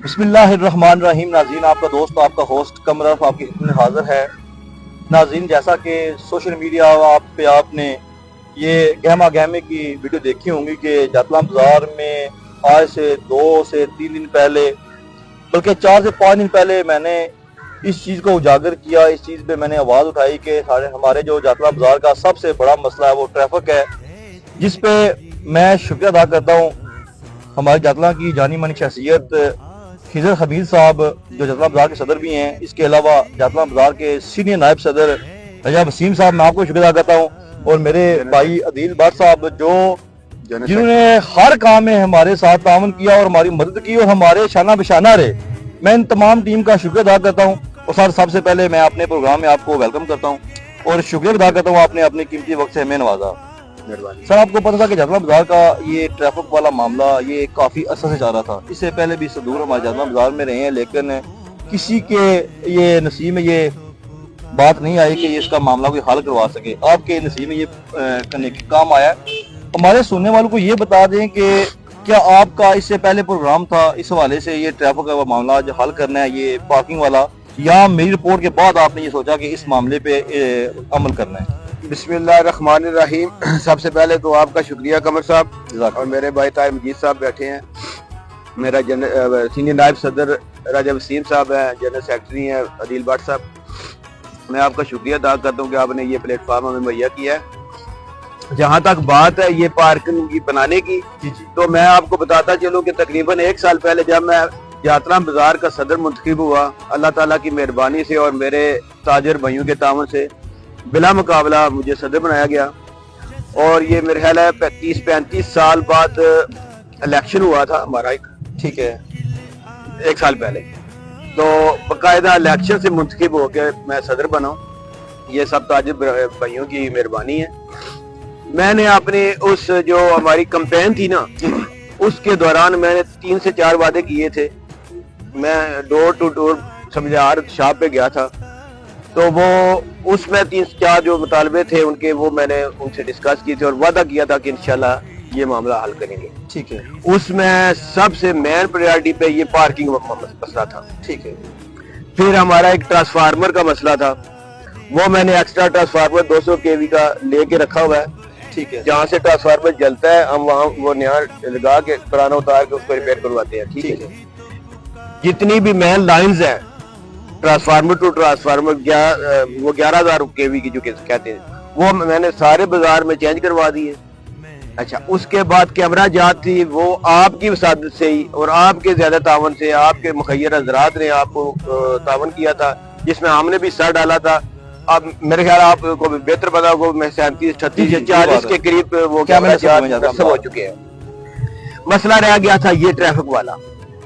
بسم اللہ الرحمن الرحیم. ناظرین، آپ کا دوست آپ کا ہوسٹ کمرف آپ کی خدمت میں حاضر ہے. ناظرین، جیسا کہ سوشل میڈیا آپ نے یہ گہما گہمے کی ویڈیو دیکھی ہوں گی کہ جاتلاں بازار میں آج سے 2 سے 3 دن پہلے بلکہ 4 سے 5 دن پہلے میں نے اس چیز کو اجاگر کیا. اس چیز پہ میں نے آواز اٹھائی کہ ہمارے جو جاتلاں بازار کا سب سے بڑا مسئلہ ہے وہ ٹریفک ہے، جس پہ میں شکریہ ادا کرتا ہوں ہمارے جاتلاں کی جانی مانی شخصیت خضر خبیر صاحب جو جاتلاں بازار کے صدر بھی ہیں، اس کے علاوہ جاتلاں بازار کے سینئر نائب صدر رجا وسیم صاحب، میں آپ کو شکریہ ادا کرتا ہوں، اور میرے بھائی عدیل بٹ صاحب جنہوں نے ہر کام میں ہمارے ساتھ تعاون کیا اور ہماری مدد کی اور ہمارے شانہ بشانہ رہے. میں ان تمام ٹیم کا شکریہ ادا کرتا ہوں. اور سر، سب سے پہلے میں اپنے پروگرام میں آپ کو ویلکم کرتا ہوں اور شکریہ ادا کرتا ہوں آپ نے اپنے قیمتی وقت سے ہمیں نوازا. سر، آپ کو پتہ تھا کہ جاتلاں بازار کا یہ ٹریفک والا معاملہ یہ کافی عرصے سے چل رہا تھا. اس سے پہلے بھی صدور ہمارے جاتلاں بازار میں رہے ہیں، لیکن کسی کے یہ نصیب میں یہ بات نہیں آئی کہ یہ اس کا معاملہ کوئی حل کروا سکے. آپ کے نصیب میں یہ کرنے کا کام آیا. ہمارے سننے والوں کو یہ بتا دیں کہ کیا آپ کا اس سے پہلے پروگرام تھا اس حوالے سے یہ ٹریفک کا معاملہ جو حل کرنا ہے یہ پارکنگ والا، یا میری رپورٹ کے بعد آپ نے یہ سوچا کہ اس معاملے پہ عمل کرنا ہے؟ بسم اللہ الرحمن الرحیم. سب سے پہلے تو آپ کا شکریہ قمر صاحب، اور میرے بھائی طاہر مجید صاحب بیٹھے ہیں، میرا سینئر نائب صدر راجہ وسیم صاحب ہیں، جنرل سیکرٹری ہیں عدیل بٹ صاحب. میں آپ کا شکریہ ادا کرتا ہوں کہ آپ نے یہ پلیٹ فارم ہمیں مہیا کیا ہے. جہاں تک بات ہے یہ پارکنگ بنانے کی، تو میں آپ کو بتاتا چلوں کہ تقریباً 1 سال پہلے جب میں جاتلاں بازار کا صدر منتخب ہوا، اللہ تعالیٰ کی مہربانی سے اور میرے تاجر بھائیوں کے تعاون سے بلا مقابلہ مجھے صدر بنایا گیا. اور یہ میرے خیال ہے 30-35 سال بعد الیکشن ہوا تھا ہمارا ایک، ٹھیک ہے، 1 سال پہلے. تو باقاعدہ الیکشن سے منتخب ہو کے میں صدر بنا ہوں. یہ سب تاجر بھائیوں کی مہربانی ہے. میں نے اپنی اس جو ہماری کمپین تھی نا، اس کے دوران میں نے 3 سے 4 وعدے کیے تھے. میں ڈور ٹو ڈور سمجھار شاپ پہ گیا تھا، تو وہ اس میں 3 سے 4 جو مطالبے تھے ان کے، وہ میں نے ان سے ڈسکس کیے تھے اور وعدہ کیا تھا کہ انشاءاللہ یہ معاملہ حل کریں گے. ٹھیک ہے. اس میں سب سے مین پریارٹی پہ یہ پارکنگ مسئلہ تھا. ٹھیک ہے. پھر ہمارا ایک ٹرانسفارمر کا مسئلہ تھا، وہ میں نے ایکسٹرا ٹرانسفارمر 200 kV کا لے کے رکھا ہوا ہے. ٹھیک ہے. جہاں سے ٹرانسفارمر جلتا ہے ہم وہاں وہ نیا لگا کے پرانا اتار کے اس کو ریپیئر کرواتے ہیں. ٹھیک ہے. جتنی بھی مین لائنز ہیں ٹرانسفارمر ٹو ٹرانسفارمر، وہ 11,000 kV کی جو کہتے ہیں، وہ میں نے سارے بازار میں چینج کروا دیے. اچھا، اس کے بعد کیمرہ جات تھی، وہ آپ کی وسادت سے ہی اور آپ کے زیادہ تعاون سے، آپ کے مخیر حضرات نے آپ کو تعاون کیا تھا، جس میں ہم نے بھی سر ڈالا تھا. اب میرے خیال آپ کو بہتر پتا ہوگا، میں 37-38 یا 40 کے قریب وہ کیمرہ جات ہو چکے ہیں. مسئلہ رہ گیا تھا یہ ٹریفک والا،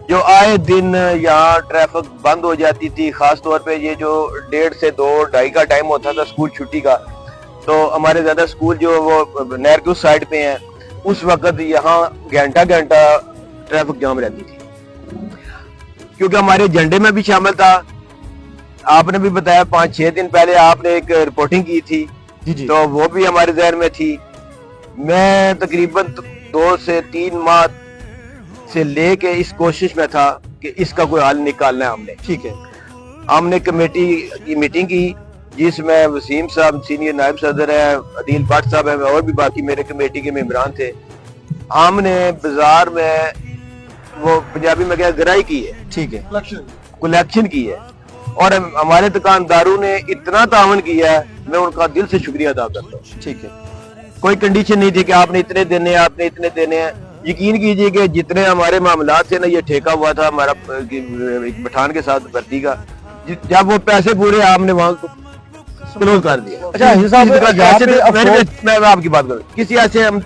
جو آئے دن یہاں ٹریفک بند ہو جاتی تھی. خاص طور پہ یہ جو 1:30 سے 2-2:30 کا ٹائم ہوتا تھا اسکول چھٹی کا، تو ہمارے زیادہ اسکول جو وہ نہر کے اس سائڈ پہ ہیں، اس وقت یہاں گھنٹہ ٹریفک جام رہتی تھی، کیونکہ ہمارے ایجنڈے میں بھی شامل تھا. آپ نے بھی بتایا 5-6 دن پہلے آپ نے ایک رپورٹنگ کی تھی، تو وہ بھی ہمارے ذہن میں تھی. میں تقریباً 2 سے 3 ماہ سے لے کے اس کوشش میں تھا کہ اس کا کوئی حل نکالنا ہے ہم نے. ٹھیک ہے. ہم نے کمیٹی کی میٹنگ کی، جس میں وسیم صاحب سینئر نائب صدر ہیں، عدیل بٹ صاحب ہیں، اور بھی باقی میرے کمیٹی کے ممبران تھے. ہم نے بازار میں وہ پنجابی میں کیا گرائی کی ہے، ٹھیک ہے، کلیکشن کی ہے، اور ہمارے دکانداروں نے اتنا تعاون کیا ہے، میں ان کا دل سے شکریہ ادا کرتا ہوں. ٹھیک ہے. کوئی کنڈیشن نہیں تھی کہ آپ نے اتنے دینے ہیں، آپ نے اتنے دینے ہیں. یقین کیجئے کہ جتنے ہمارے معاملات تھے نا، یہ ٹھیکہ ہوا تھا ہمارا پٹھان کے ساتھ بھرتی کا، جب وہ پیسے پورے آپ نے وہاں کلوز کر دیا. اچھا، میں آپ کی بات کروں، کسی ایسے ہم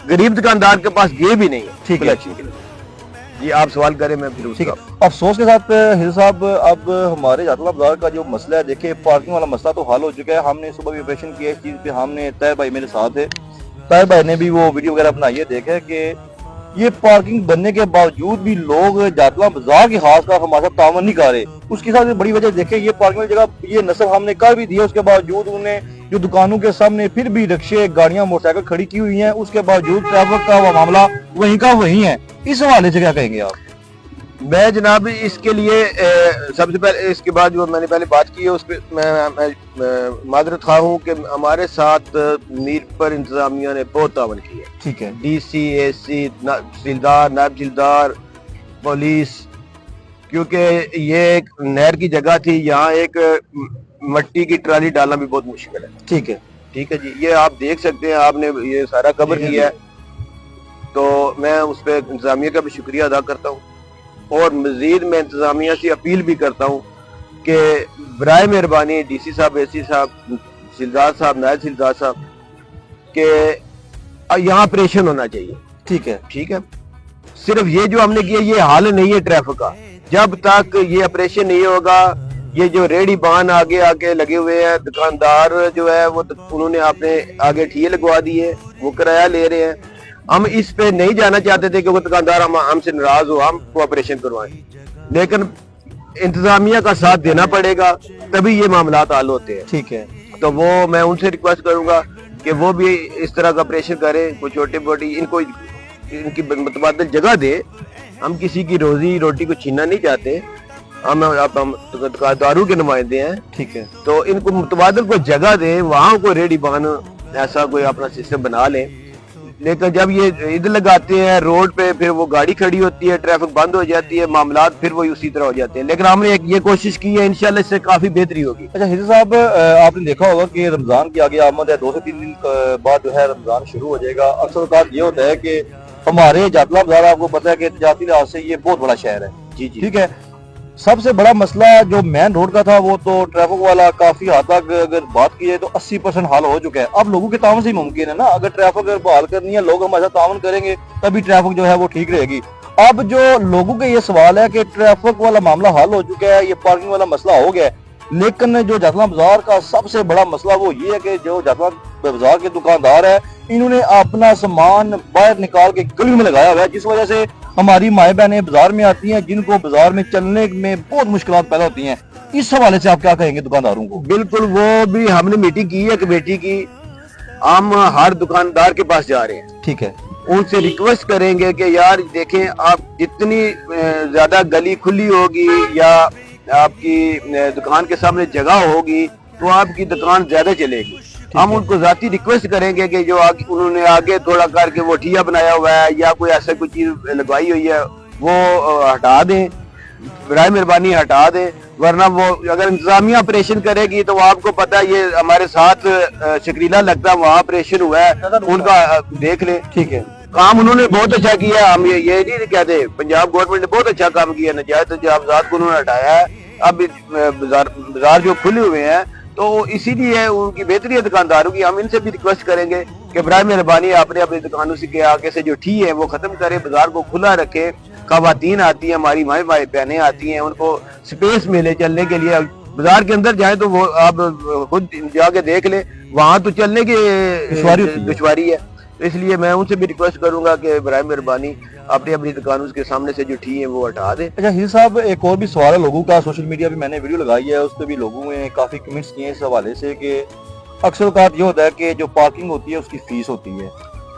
غریب دکاندار کے پاس گئے بھی نہیں ہے. ٹھیک ہے جی، آپ سوال کریں میں پھر. ٹھیک ہے. افسوس کے ساتھ حضرت صاحب، اب ہمارے جاتلاں بازار کا جو مسئلہ ہے، دیکھیں پارکنگ والا مسئلہ تو حل ہو چکا ہے. ہم نے صبح بھی آپریشن کیا اس چیز پہ. ہم نے طاہر بھائی میرے ساتھ ہے، طاہر بھائی نے بھی وہ ویڈیو وغیرہ بنائی ہے. دیکھیں کہ یہ پارکنگ بننے کے باوجود بھی لوگ جاتلاں بازار کی خاص کر ہمارے ساتھ تعاون نہیں کر رہے. اس کی ساتھ بڑی وجہ دیکھیں، یہ پارکنگ والی جگہ یہ نصب ہم نے کر بھی دیا، اس کے باوجود انہیں جو دکانوں کے سامنے پھر بھی رکشے، گاڑیاں، موٹر سائیکل کھڑی کی ہوئی ہیں. اس کے باوجود ٹریفک کا وہ معاملہ وہیں کا وہیں ہے. اس حوالے سے کیا کہیں گے آپ؟ میں جناب اس کے لیے سب سے پہلے اس کے بعد جو میں نے پہلے بات کی ہے اس پہ میں معذرت خواہ ہوں کہ ہمارے ساتھ میر پر انتظامیہ نے بہت تعاون کیا ہے. ٹھیک ہے. ڈی سی اے سی تحصیلدار نائب تحصیلدار پولیس, کیونکہ یہ ایک نہر کی جگہ تھی, یہاں ایک مٹی کی ٹرالی ڈالنا بھی بہت مشکل ہے. ٹھیک ہے. ٹھیک ہے جی, یہ آپ دیکھ سکتے ہیں, آپ نے یہ سارا کور کیا ہے, تو میں اس پہ انتظامیہ کا بھی شکریہ ادا کرتا ہوں. اور مزید میں انتظامیہ سے اپیل بھی کرتا ہوں کہ برائے مہربانی ڈی سی صاحب, اے سی صاحب, تحصیلدار صاحب, نائب تحصیلدار صاحب, کہ یہاں آپریشن ہونا چاہیے. ٹھیک ہے. ٹھیک ہے, صرف یہ جو ہم نے کیا یہ حل نہیں ہے ٹریفک کا. جب تک یہ آپریشن نہیں ہوگا, یہ جو ریڑی بان آگے لگے ہوئے ہیں, دکاندار جو ہے وہ انہوں نے اپنے آگے ٹھیے لگوا دیے, وہ کرایہ لے رہے ہیں. ہم اس پہ نہیں جانا چاہتے تھے کہ وہ دکاندار ہم سے ناراض ہو, ہم کو آپریشن کروائیں, لیکن انتظامیہ کا ساتھ دینا پڑے گا تبھی یہ معاملات حل ہوتے ہیں. ٹھیک ہے. تو وہ میں ان سے ریکویسٹ کروں گا کہ وہ بھی اس طرح کا آپریشن کریں, کوئی چھوٹی موٹی ان کی متبادل جگہ دے. ہم کسی کی روزی روٹی کو چھیننا نہیں چاہتے, ہم دکانداروں کے نمائندے ہیں. ٹھیک ہے. تو ان کو متبادل کو جگہ دیں, وہاں کوئی ریڈی بان ایسا کوئی اپنا سسٹم بنا لیں. لیکن جب یہ ادھر لگاتے ہیں روڈ پہ, پھر وہ گاڑی کھڑی ہوتی ہے, ٹریفک بند ہو جاتی ہے, معاملات پھر وہی اسی طرح ہو جاتے ہیں. لیکن ہم نے یہ کوشش کی ہے, انشاءاللہ اس سے کافی بہتری ہوگی. اچھا حضرت صاحب, آپ نے دیکھا ہوگا کہ رمضان کی آگے آمد ہے, 2 سے 3 دن بعد جو ہے رمضان شروع ہو جائے گا. اکثر اوقات یہ ہوتا ہے کہ ہمارے جاتلا بازار, آپ کو پتہ ہے کہ تجارتی لحاظ سے یہ بہت بڑا شہر ہے. جی جی. ٹھیک ہے. سب سے بڑا مسئلہ جو مین روڈ کا تھا وہ تو ٹریفک والا کافی حد تک اگر بات کی جائے تو 80% حل ہو چکا ہے. اب لوگوں کے تعاون سے ہی ممکن ہے نا, اگر ٹریفک اگر بحال کرنی ہے, لوگ ہمارے ساتھ تعاون کریں گے تبھی ٹریفک جو ہے وہ ٹھیک رہے گی. اب جو لوگوں کے یہ سوال ہے کہ ٹریفک والا معاملہ حل ہو چکا ہے, یہ پارکنگ والا مسئلہ ہو گیا ہے, لیکن جو جاتلا بازار کا سب سے بڑا مسئلہ وہ یہ ہے کہ جو جاتلا بازار کے دکاندار ہے, انہوں نے اپنا سامان باہر نکال کے گلی میں لگایا ہوا ہے, جس وجہ سے ہماری مائیں بہنیں بازار میں آتی ہیں جن کو بازار میں چلنے میں بہت مشکلات پیدا ہوتی ہیں. اس حوالے سے آپ کیا کہیں گے دکانداروں کو؟ بالکل, وہ بھی ہم نے میٹنگ کی ہے کمیٹی کی, ہم ہر دکاندار کے پاس جا رہے ہیں. ٹھیک ہے. ان سے ریکویسٹ کریں گے کہ یار دیکھیں, آپ جتنی زیادہ گلی کھلی ہوگی یا آپ کی دکان کے سامنے جگہ ہوگی تو آپ کی دکان زیادہ چلے گی. ہم ان کو ذاتی ریکویسٹ کریں گے کہ جو انہوں نے آگے تھوڑا کر کے وہ ٹھیا بنایا ہوا ہے یا کوئی ایسا کوئی چیز لگوائی ہوئی ہے وہ ہٹا دیں, برائے مہربانی ہٹا دیں. ورنہ وہ اگر انتظامیہ آپریشن کرے گی تو آپ کو پتا یہ ہمارے ساتھ شکریلا لگتا وہاں آپریشن ہوا ہے, ان کا دیکھ لیں. ٹھیک ہے. کام انہوں نے بہت اچھا کیا, ہم یہ نہیں کہتے, پنجاب گورنمنٹ نے بہت اچھا کام کیا, نجائز تجاوزات کو انہوں نے ہٹایا ہے. اب بازار جو کھلے ہوئے ہیں تو اسی لیے ان کی بہتری ہے دکانداروں کی. ہم ان سے بھی ریکویسٹ کریں گے کہ برائے مہربانی آپ نے اپنی دکانوں سے آگے سے جو ٹھی ہے وہ ختم کریں, بازار کو کھلا رکھے. خواتین آتی ہیں, ہماری مائیں بہنیں آتی ہیں, ان کو سپیس ملے چلنے کے لیے. بازار کے اندر جائیں تو وہ آپ خود جا کے دیکھ لیں, وہاں تو چلنے کی دشواری ہے. اس لیے میں ان سے بھی ریکویسٹ کروں گا کہ برائے مہربانی اپنی دکانوں کے سامنے سے جو ٹھی ہے وہ ہٹا دیں. اچھا حضرت صاحب, ایک اور بھی سوال ہے لوگوں کا, سوشل میڈیا پہ میں نے ویڈیو لگائی ہے, اس پہ بھی لوگوں نے کافی کمنٹس کیے ہیں اس حوالے سے کہ اکثر اوقات یہ ہوتا ہے کہ جو پارکنگ ہوتی ہے اس کی فیس ہوتی ہے,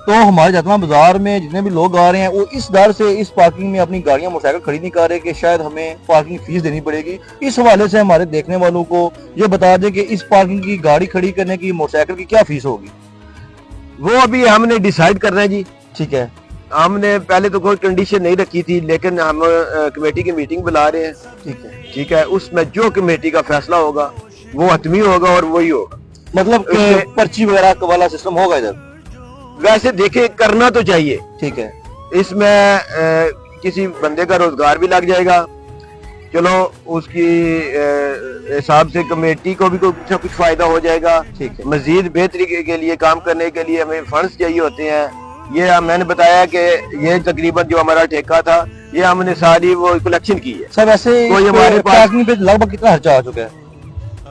تو ہمارے جاتلا بازار میں جتنے بھی لوگ آ رہے ہیں وہ اس ڈر سے اس پارکنگ میں اپنی گاڑیاں موٹر سائیکل کھڑی نہیں کر رہے کہ شاید ہمیں پارکنگ فیس دینی پڑے گی. اس حوالے سے ہمارے دیکھنے والوں کو یہ بتا دیں کہ اس پارکنگ کی گاڑی کھڑی کرنے کی موٹر سائیکل کی کیا فیس ہوگی؟ وہ ابھی ہم نے ڈیسائیڈ کرنا ہے جی. ٹھیک ہے. ہم نے پہلے تو کوئی کنڈیشن نہیں رکھی تھی, لیکن ہم کمیٹی کی میٹنگ بلا رہے ہیں. ٹھیک ہے. ٹھیک ہے, اس میں جو کمیٹی کا فیصلہ ہوگا وہ حتمی ہوگا اور وہی ہوگا. مطلب کہ پرچی وغیرہ والا سسٹم ہوگا ادھر؟ ویسے دیکھیں کرنا تو چاہیے. ٹھیک ہے. اس میں کسی بندے کا روزگار بھی لگ جائے گا, چلو اس کی حساب سے کمیٹی کو بھی کچھ فائدہ ہو جائے گا. ٹھیک ہے. مزید بہتری کے لیے کام کرنے کے لیے ہمیں فنڈز چاہیے ہوتے ہیں. یہ میں نے بتایا کہ یہ تقریباً جو ہمارا ٹھیکہ تھا یہ ہم نے ساری وہ کلیکشن کی ہے. سر ویسے ہمارے پاس پہ لگ بھگ کتنا خرچہ آ چکا ہے؟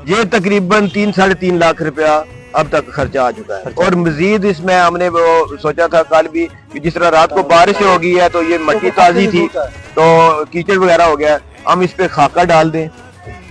یہ تقریباً 3-3.5 لاکھ روپیہ اب تک خرچہ آ چکا ہے. اور مزید اس میں ہم نے وہ سوچا تھا کل بھی کہ جس طرح رات کو بارش ہو گئی ہے تو یہ مٹی تازی تھی تو کیچڑ وغیرہ ہو گیا, ہم اس پہ خاکہ ڈال دیں.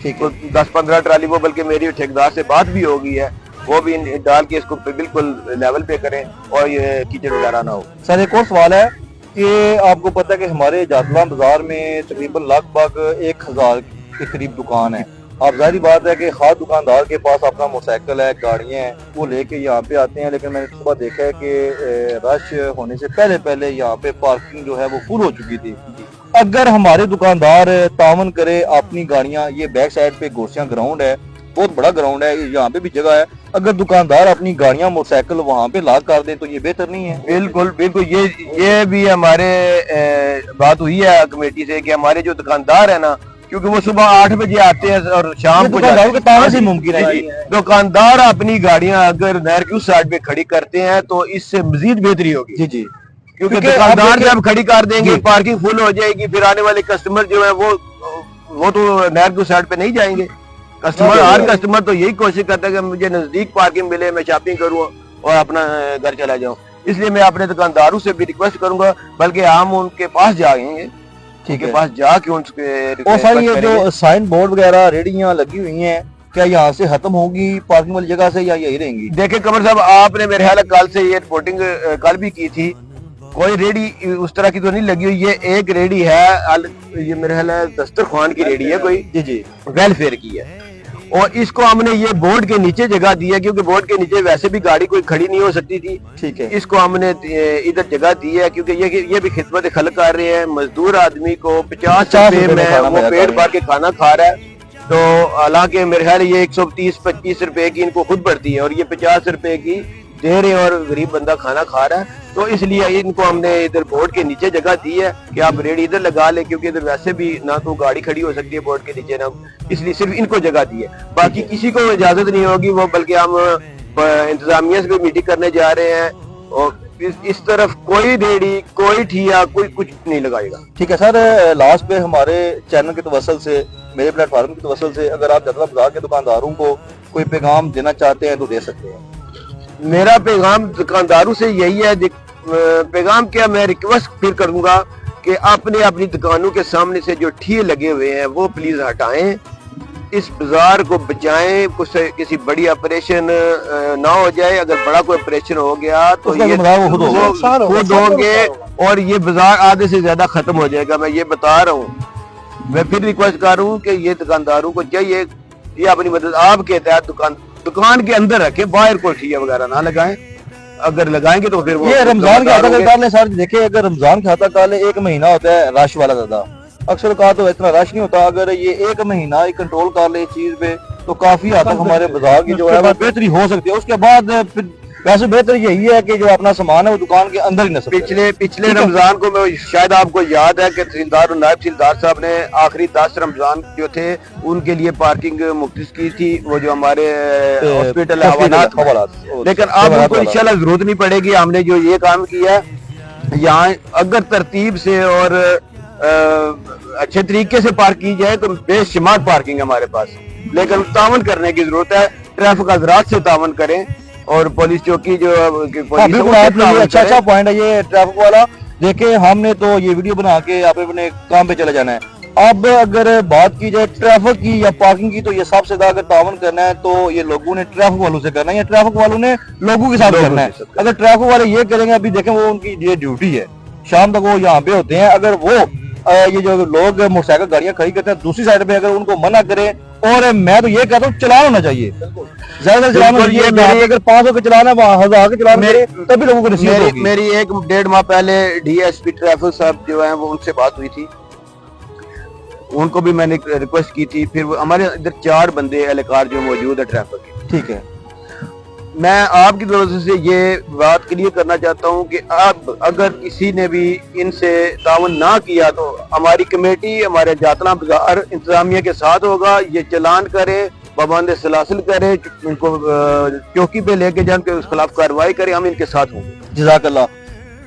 ٹھیک ہے. 10-15 ٹرالی, وہ بلکہ میری ٹھیکیدار سے بات بھی ہو گئی ہے, وہ بھی ڈال کے اس کو بالکل لیول پہ کریں اور یہ کیچڑ وغیرہ نہ ہو. سر ایک اور سوال ہے کہ آپ کو پتہ ہے کہ ہمارے جاتلاں بازار میں تقریباً لگ بھگ 1000 کے قریب دکان ہے. آپ ظاہری بات ہے کہ ہر دکاندار کے پاس اپنا موٹر سائیکل ہے, گاڑیاں ہیں, وہ لے کے یہاں پہ آتے ہیں, لیکن میں نے صبح دیکھا ہے کہ رش ہونے سے پہلے یہاں پہ پارکنگ جو ہے وہ فل ہو چکی تھی. اگر ہمارے دکاندار تعاون کرے اپنی گاڑیاں, یہ بیک سائڈ پہ گوسیاں گراؤنڈ ہے, بہت بڑا گراؤنڈ ہے, یہاں پہ بھی جگہ ہے, اگر دکاندار اپنی گاڑیاں موٹر سائیکل وہاں پہ لاگ کر دیں تو یہ بہتر نہیں ہے؟ بالکل بالکل, یہ بھی ہمارے بات ہوئی ہے کمیٹی سے کہ ہمارے جو دکاندار ہیں نا, کیونکہ وہ صبح 8 بجے آتے ہیں اور شام کو دکانداروں کے تعاون سے ممکن ہے. دکاندار اپنی گاڑیاں اگر نہر کی اس سائڈ پہ کھڑی کرتے ہیں تو اس سے مزید بہتری ہوگی. جی جی, کیونکہ دکاندار جب کھڑی کر دیں گے جی. پارکنگ فل ہو جائے گی, پھر آنے والے کسٹمر جو ہیں وہ تو نہر کی سائڈ پہ نہیں جائیں گے. ہر کسٹمر تو یہی کوشش کرتا ہے کہ مجھے نزدیک پارکنگ ملے, میں شاپنگ کروں اور اپنا گھر چلا جاؤں. اس لیے میں اپنے دکانداروں سے بھی ریکویسٹ کروں گا, بلکہ ہم ان کے پاس جائیں گے, ان کے پاس جا کے ان سے اور سر یہ جو سائن بورڈ وغیرہ ریڑیاں لگی ہوئی ہیں, کیا یہاں سے ختم ہوگی پارکنگ والی جگہ سے یا یہی رہیں گی؟ دیکھیں قمر صاحب, آپ نے میرے خیال ہے کل سے یہ رپورٹنگ کل بھی کی تھی, کوئی ریڑی اس طرح کی تو نہیں لگی ہوئی. یہ ایک ریڑی ہے, یہ میرے خیال ہے دسترخوان کی ریڑی ہے, کوئی جی جی ویلفیئر کی ہے, اور اس کو ہم نے یہ بورڈ کے نیچے جگہ دی ہے, کیونکہ بورڈ کے نیچے ویسے بھی گاڑی کوئی کھڑی نہیں ہو سکتی تھی. ٹھیک ہے, اس کو ہم نے ادھر جگہ دی ہے, کیونکہ یہ بھی خدمت خلق کر رہے ہیں. مزدور آدمی کو 50 روپے میں وہ پیٹ بھر کے کھانا کھا رہا ہے, تو حالانکہ میرے خیال یہ 130-25 روپے کی ان کو خود پڑتی ہے, اور یہ 50 روپے کی دے رہے ہیں اور غریب بندہ کھانا کھا رہا ہے. تو اس لیے ان کو ہم نے ادھر بورڈ کے نیچے جگہ دی ہے کہ آپ ریڑی ادھر لگا لیں, کیونکہ ادھر ویسے بھی نہ تو گاڑی کھڑی ہو سکتی ہے بورڈ کے نیچے, نہ اس لیے صرف ان کو جگہ دی ہے. باقی کسی کو اجازت نہیں ہوگی, وہ بلکہ ہم انتظامیہ سے بھی میٹنگ کرنے جا رہے ہیں, اور اس طرف کوئی ریڑی, کوئی ٹھیا, کوئی کچھ نہیں لگائے گا. ٹھیک ہے سر. لاسٹ پہ ہمارے چینل کے توسل سے, میرے پلیٹ فارم کے توسل سے, اگر آپ جاتلاں بازار کے دکانداروں کو کوئی پیغام دینا چاہتے ہیں تو دے سکتے ہیں. میرا پیغام دکانداروں سے یہی ہے, پیغام کیا, میں ریکویسٹ پھر کروں گا کہ اپنی دکانوں کے سامنے سے جو ٹھیے لگے ہوئے ہیں وہ پلیز ہٹائیں, اس بازار کو بچائیں, کسی بڑی آپریشن نہ ہو جائے. اگر بڑا کوئی آپریشن ہو گیا تو یہ خود ہوں گے, اور یہ بازار آدھے سے زیادہ ختم ہو جائے گا. میں یہ بتا رہا ہوں. میں پھر ریکویسٹ کروں کہ یہ دکانداروں کو چاہیے یہ اپنی مدد آپ کے تحت دکان کے اندر رکھیں, باہر کوئی ٹھیے وغیرہ نہ لگائیں. اگر لگائیں گے تو پھر وہ یہ رمضان کے ہاتھا کال لیں سر. دیکھیں اگر رمضان کے ہاتھا کال 1 مہینہ ہوتا ہے رش والا زیادہ, اکثر کہا تو اتنا رش نہیں ہوتا. اگر یہ 1 مہینہ کنٹرول کر لے اس چیز پہ تو کافی حد تک ہمارے بازار کی جو ہے وہ بہتری ہو سکتی ہے. اس کے بعد ویسے بہتر یہی ہے کہ جو اپنا سامان ہے وہ دکان کے اندر ہی نہ سکے. پچھلے رمضان کو میں شاید آپ کو یاد ہے کہ تحصیلدار اور نائب تحصیلدار صاحب نے آخری 10 رمضان جو تھے ان کے لیے پارکنگ مختص کی تھی, وہ جو ہمارے ہاسپٹل حوالات. لیکن اب ان کو انشاءاللہ ضرورت نہیں پڑے گی. ہم نے جو یہ کام کیا ہے, یہاں اگر ترتیب سے اور اچھے طریقے سے پارک کی جائے تو بے شمار پارکنگ ہمارے پاس, لیکن تعاون کرنے کی ضرورت ہے. ٹریفک حضرات سے تعاون کریں, اور پولیس چوکی جو اچھا پوائنٹ ہے یہ ٹریفک والا. دیکھیں ہم نے تو یہ ویڈیو بنا کے آپ اپنے کام پہ چلے جانا ہے. اب اگر بات کی جائے ٹریفک کی یا پارکنگ کی, تو یہ سب سے زیادہ اگر تعاون کرنا ہے تو یہ لوگوں نے ٹریفک والوں سے کرنا ہے, یا ٹریفک والوں نے لوگوں کے ساتھ کرنا ہے. اگر ٹریفک والے یہ کریں گے, ابھی دیکھیں وہ ان کی یہ ڈیوٹی ہے, شام تک وہ یہاں پہ ہوتے ہیں. اگر وہ یہ جو لوگ موٹر سائیکل گاڑیاں کھڑی کرتے ہیں دوسری سائڈ پہ, اگر ان کو منع کریں, اور میں تو یہ کہتا ہوں چلان ہونا چاہیے, زیادہ چلان ہونا چاہیے. اگر 500 کے چلانا ہے, 1000 کے چلانا ہے, تبھی لوگوں کو نصیحت ہوگی. میری 1-1.5 ماہ پہلے ڈی ایس پی ٹریفک صاحب جو ہیں وہ ان سے بات ہوئی تھی, ان کو بھی میں نے ریکویسٹ کی تھی. پھر ہمارے ادھر 4 بندے اہلکار جو موجود ہے ٹریفک کے. ٹھیک ہے, میں آپ کی طرف سے یہ بات کلیئر کرنا چاہتا ہوں کہ اب اگر کسی نے بھی ان سے تعاون نہ کیا تو ہماری کمیٹی ہمارے جاتلاں بازار انتظامیہ کے ساتھ ہوگا. یہ چلان کرے, پابند سلاسل کرے, ان کو چوکی پہ لے کے جان کے اس خلاف کارروائی کرے, ہم ان کے ساتھ ہوں گے. جزاک اللہ.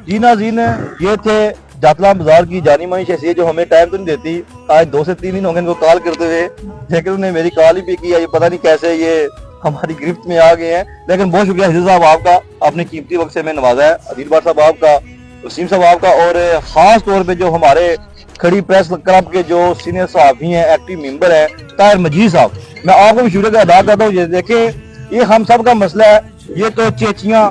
جی ناظرین, یہ تھے جاتلاں بازار کی جانی مانی شخصیت جو ہمیں ٹائم تو نہیں دیتی. آج 2 سے 3 دن ہو گئے ان کو کال کرتے ہوئے, لیکن انہوں نے میری کال ہی بھی کیا. یہ پتہ نہیں کیسے یہ ہماری گرفت میں آ گئے ہیں. لیکن بہت شکریہ حضرت صاحب آپ کا, آپ نے قیمتی وقت سے میں نوازا ہے. عدیل بار صاحب آپ کا, وسیم صاحب آپ کا, اور خاص طور پہ جو ہمارے کھڑی پریس کلب کے جو سینئر صحافی ہیں, ایکٹیو ممبر ہیں, طاہر مجید صاحب, میں آپ کو بھی شکریہ ادا کرتا ہوں. یہ دیکھیں یہ ہم سب کا مسئلہ ہے. یہ تو چیچیاں